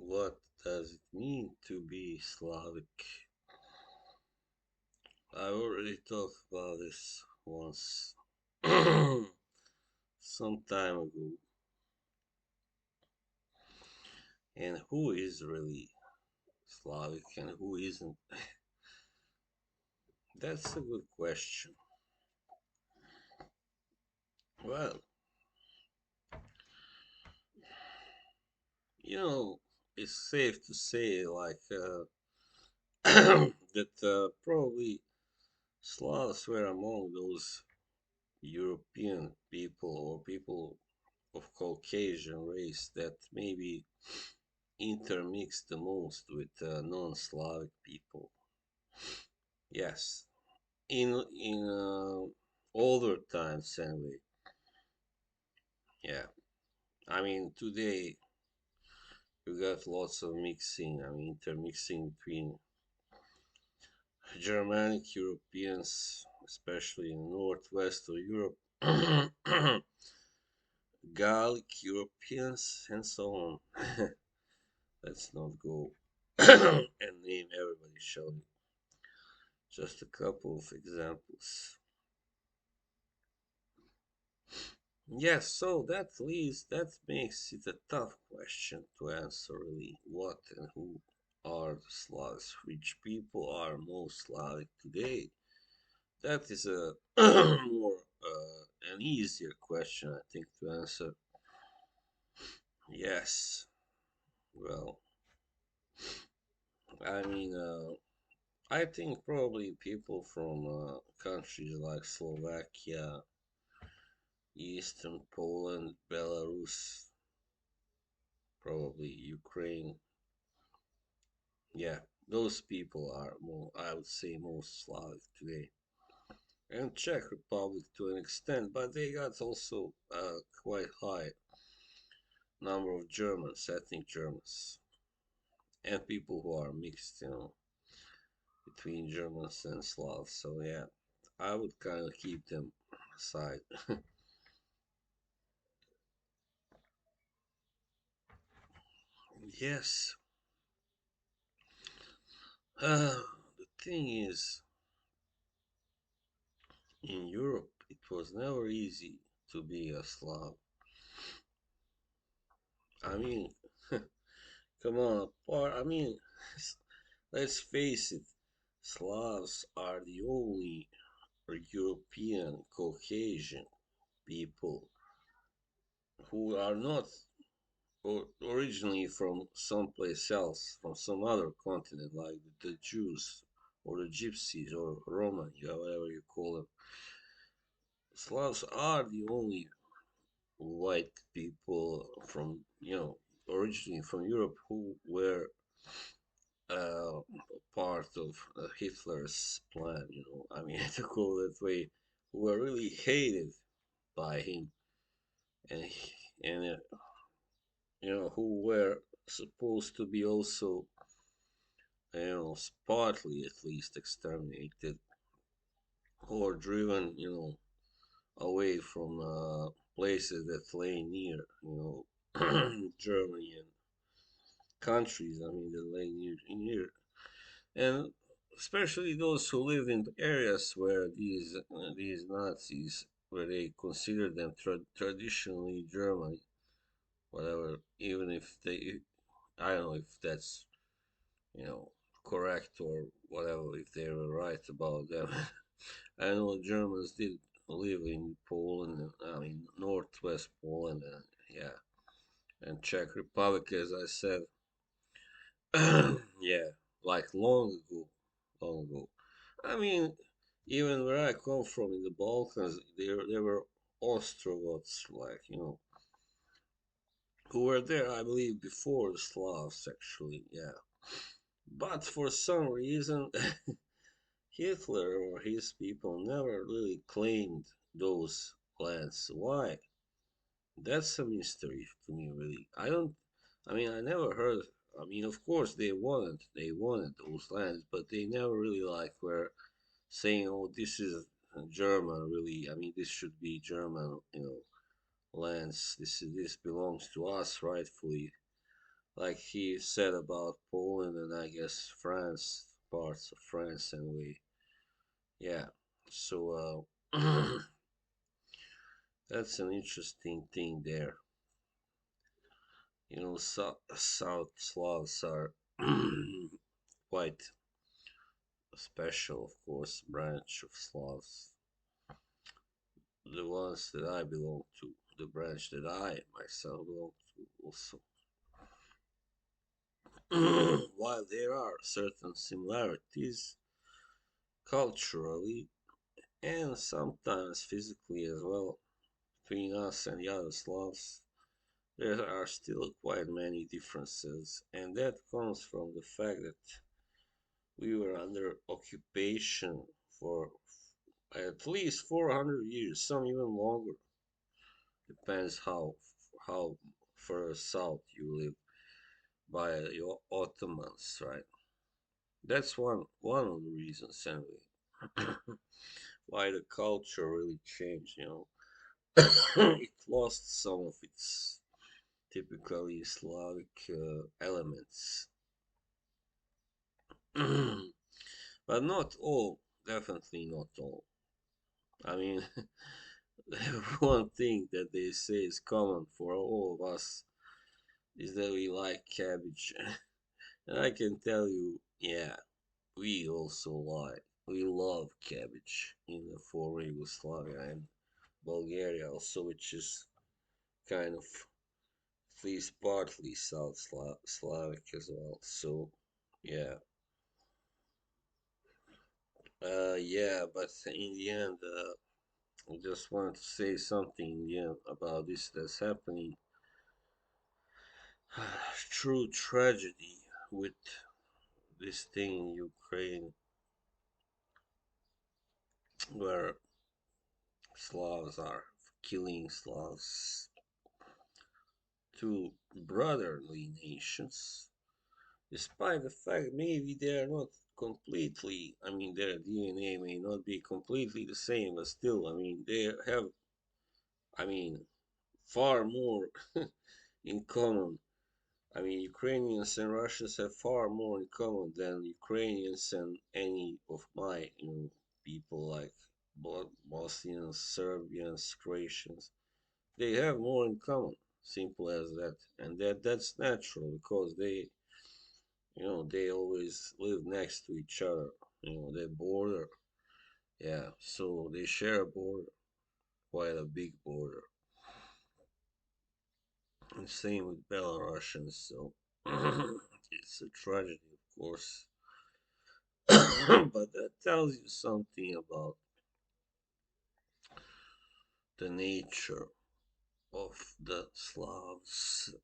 What does it mean to be Slavic? I already talked about this once, some time ago. And who is really Slavic and who isn't? That's a good question. Well, you know, it's safe to say, that probably Slavs were among those European people or people of Caucasian race that maybe intermixed the most with non-Slavic people. Yes, in older times anyway. Yeah, I mean today you got lots of mixing. I mean intermixing between Germanic Europeans, especially in northwest of Europe, Gallic Europeans, and so on. Let's not go and name everybody, shall we? Just a couple of examples. Yes, so that makes it a tough question to answer really. What and who are the Slavs? Which people are most Slavic today? That is a more an easier question, I think, to answer. Yes, well, I mean, I think probably people from countries like Slovakia, Eastern Poland, Belarus, probably Ukraine. Yeah, those people are more, I would say, most Slavic today. And Czech Republic to an extent, but they got also quite high number of Germans, ethnic Germans, and people who are mixed, between Germans and Slavs. So yeah, I would kind of keep them aside. Yes, the thing is, in Europe, it was never easy to be a Slav. I mean, come on, I mean, let's face it, Slavs are the only European Caucasian people who are not originally from someplace else, from some other continent, like the Jews or the Gypsies or Romani, whatever you call them. Slavs are the only white people from, originally from Europe who were uh, part of Hitler's plan, I mean, to call it that way, who were really hated by him and, and who were supposed to be also, partly at least exterminated or driven, away from places that lay near, Germany and countries, I mean, that lay near. And especially those who live in areas where these Nazis, where they consider them traditionally German, whatever, even if they, I don't know if that's you know correct or whatever, if they were right about them. I know Germans did live in Poland, I mean northwest Poland, and yeah, and Czech Republic, as I said, yeah, like long ago. I mean, even where I come from in the Balkans, there were Ostrogoths, like who were there, I believe, before the Slavs, actually. Yeah, but for some reason, Hitler or his people never really claimed those lands. Why? That's a mystery to me, really. I don't. I mean, I never heard. I mean, of course they wanted those lands, but they never really like were saying, "Oh, this is German." Really, I mean, this should be German, lands. This belongs to us rightfully. like he said about Poland and I guess France, parts of France anyway. Yeah. So that's an interesting thing there. South Slavs are quite a special, of course, branch of Slavs. The ones that I belong to, the branch that I myself belong to, also. While there are certain similarities culturally and sometimes physically as well between us and the other Slavs, there are still quite many differences, and that comes from the fact that we were under occupation for at least 400 years, some even longer. Depends how far south you live by your Ottomans, right? That's one of the reasons anyway why the culture really changed. It lost some of its typically Slavic elements, but not all. Definitely not all. I mean, one thing that they say is common for all of us is that we like cabbage, and I can tell you, yeah, we also like we love cabbage in the former Yugoslavia and Bulgaria also, which is kind of at least partly South Slavic as well. So, yeah, yeah, but in the end, I just wanted to say something in the end about this that's happening. True tragedy with this thing in Ukraine, where Slavs are killing Slavs, two brotherly nations, despite the fact maybe they are not completely, I mean, their DNA may not be completely the same, but still, I mean, they have, I mean, far more in common. I mean, Ukrainians and Russians have far more in common than Ukrainians and any of my, people like Bosnians, Serbians, Croatians. They have more in common. Simple as that, and that's natural because they always live next to each other. Their border, yeah. So they share a border, quite a big border. And same with Belarusians. So it's a tragedy, of course, but that tells you something about the nature of the Slavs.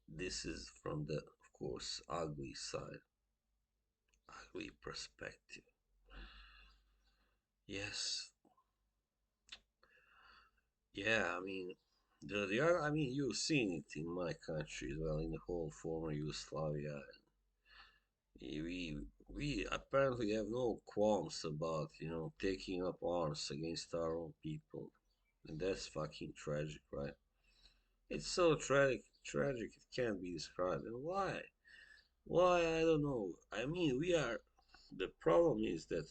This is from the, of course, ugly side, ugly perspective. Yes, yeah. I mean, the other. I mean, you've seen it in my country as well, in the whole former Yugoslavia. We apparently have no qualms about taking up arms against our own people, and that's fucking tragic, right? It's so tragic it can't be described. And why? Why, I don't know. I mean, we are. The problem is that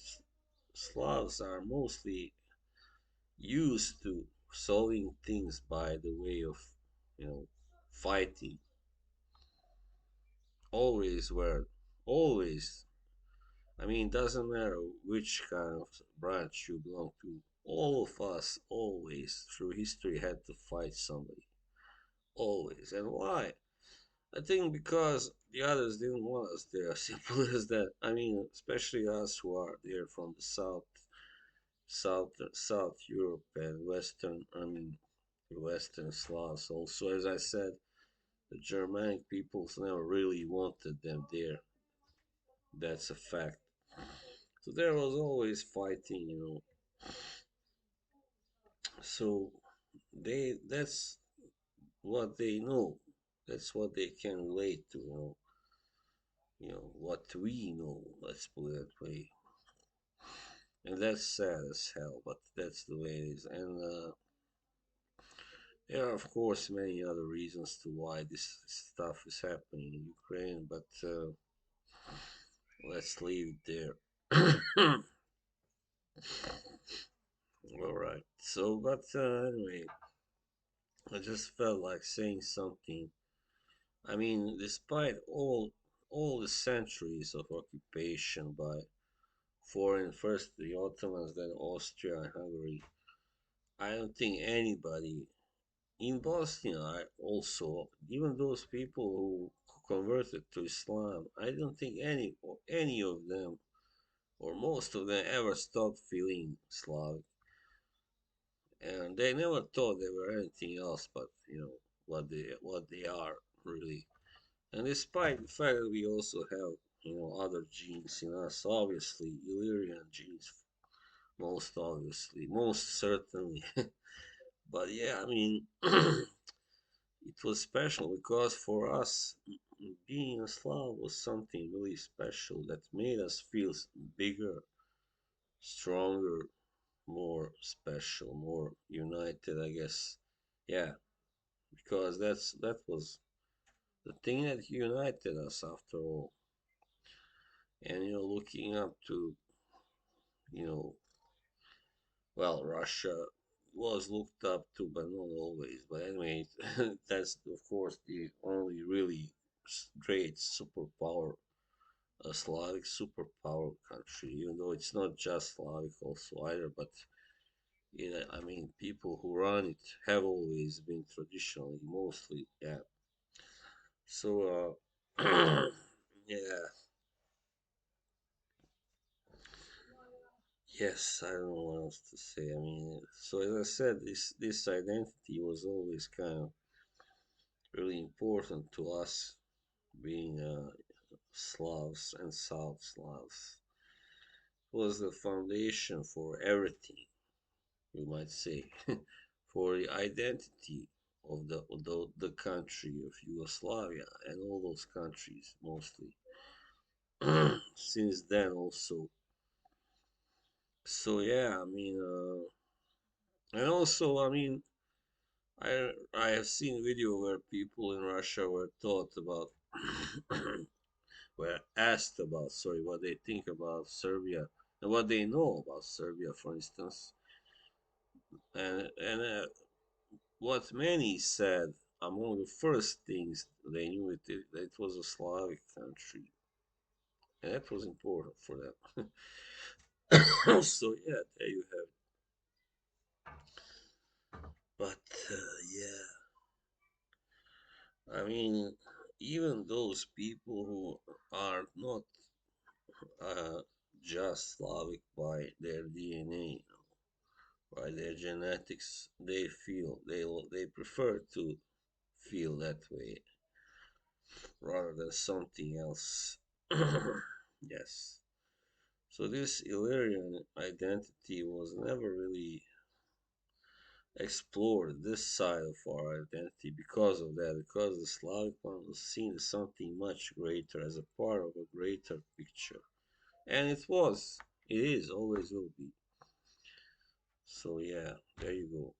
Slavs are mostly used to solving things by the way of, you know, fighting. Always were, always. I mean, doesn't matter which kind of branch you belong to. All of us, always, through history, had to fight somebody. Always. And why? I think because the others didn't want us there. Simple as that. I mean, especially us who are there from the South Europe and Western. I mean, Western Slavs. Also, as I said, the Germanic peoples never really wanted them there. That's a fact. So there was always fighting, So that's what they know. That's what they can relate to, what we know. Let's put it that way. And that's sad as hell, but that's the way it is. There are, of course, many other reasons to why this stuff is happening in Ukraine, but let's leave it there. All right. So, but anyway, I just felt like saying something. I mean, despite all the centuries of occupation by foreign, first the Ottomans, then Austria and Hungary, I don't think anybody in Bosnia, I also, even those people who converted to Islam, I don't think any of them or most of them ever stopped feeling Slavic, and they never thought they were anything else but what they are really. And despite the fact that we also have other genes in us, obviously Illyrian genes, most obviously, most certainly. But yeah, I mean, it was special because for us, being a Slav was something really special that made us feel bigger, stronger, more special, more united, I guess. Yeah, because that was the thing that united us after all. And looking up to, you know, well, Russia was looked up to, but not always. But anyway, that's of course the only really great superpower, a Slavic superpower country. Even though it's not just Slavic, also either, but I mean, people who run it have always been traditionally mostly, yeah. So, yeah, yes, I don't know what else to say. I mean, so as I said, this identity was always kind of really important to us, being Slavs and South Slavs. It was the foundation for everything, you might say, for the identity of the country of Yugoslavia and all those countries mostly. Since then also. So yeah, I mean, and also I mean, I have seen video where people in Russia were taught about, were asked about, sorry, what they think about Serbia and what they know about Serbia, for instance, and what many said among the first things they knew that it was a Slavic country, and that was important for them. So yeah, there you have it. But yeah, I mean, even those people who are not uh, just Slavic by their DNA, by their genetics, they feel they prefer to feel that way rather than something else. Yes. So this Illyrian identity was never really explored, this side of our identity, because of that, because the Slavic one was seen as something much greater, as a part of a greater picture. And it is, always will be. So yeah, there you go.